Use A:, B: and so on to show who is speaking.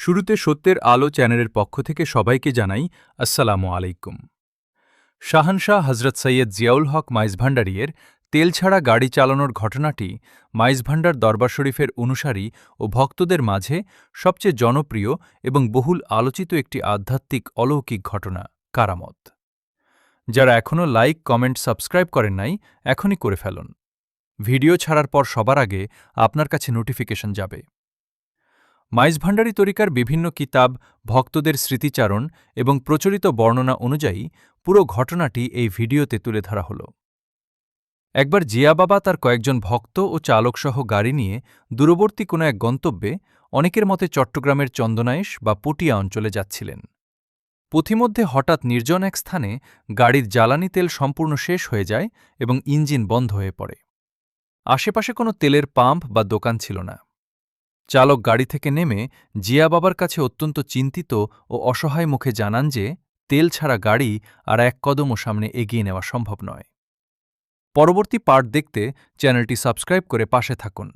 A: শুরুতে সত্যের আলো চ্যানেলের পক্ষ থেকে সবাইকে জানাই আসসালামু আলাইকুম। শাহানশাহ হজরত সৈয়দ জিয়াউল হক মাইজভান্ডারিয়ের তেল ছাড়া গাড়ি চালানোর ঘটনাটি মাইজভান্ডার দরবার শরীফের অনুসারী ও ভক্তদের মাঝে সবচেয়ে জনপ্রিয় এবং বহুল আলোচিত একটি আধ্যাত্মিক অলৌকিক ঘটনা, কারামত। যারা এখনও লাইক, কমেন্ট, সাবস্ক্রাইব করেন নাই, এখনই করে ফেলুন। ভিডিও ছাড়ার পর সবার আগে আপনার কাছে নোটিফিকেশন যাবে। মাইজভান্ডারী তরিকার বিভিন্ন কিতাব, ভক্তদের স্মৃতিচারণ এবং প্রচলিত বর্ণনা অনুযায়ী পুরো ঘটনাটি এই ভিডিওতে তুলে ধরা হল। একবার জিয়া বাবা তার কয়েকজন ভক্ত ও চালকসহ গাড়ি নিয়ে দূরবর্তী কোনো এক গন্তব্যে, অনেকের মতে চট্টগ্রামের চন্দনাইশ বা পটিয়া অঞ্চলে যাচ্ছিলেন। পথিমধ্যে হঠাৎ নির্জন এক স্থানে গাড়ির জ্বালানি তেল সম্পূর্ণ শেষ হয়ে যায় এবং ইঞ্জিন বন্ধ হয়ে পড়ে। আশেপাশে কোনো তেলের পাম্প বা দোকান ছিল না। চালক গাড়ি থেকে নেমে জিয়া বাবার কাছে অত্যন্ত চিন্তিত ও অসহায় মুখে জানান যে তেল ছাড়া গাড়ি আর এক কদমও সামনে এগিয়ে নেওয়া সম্ভব নয়। পরবর্তী পার্ট দেখতে চ্যানেলটি সাবস্ক্রাইব করে পাশে থাকুন।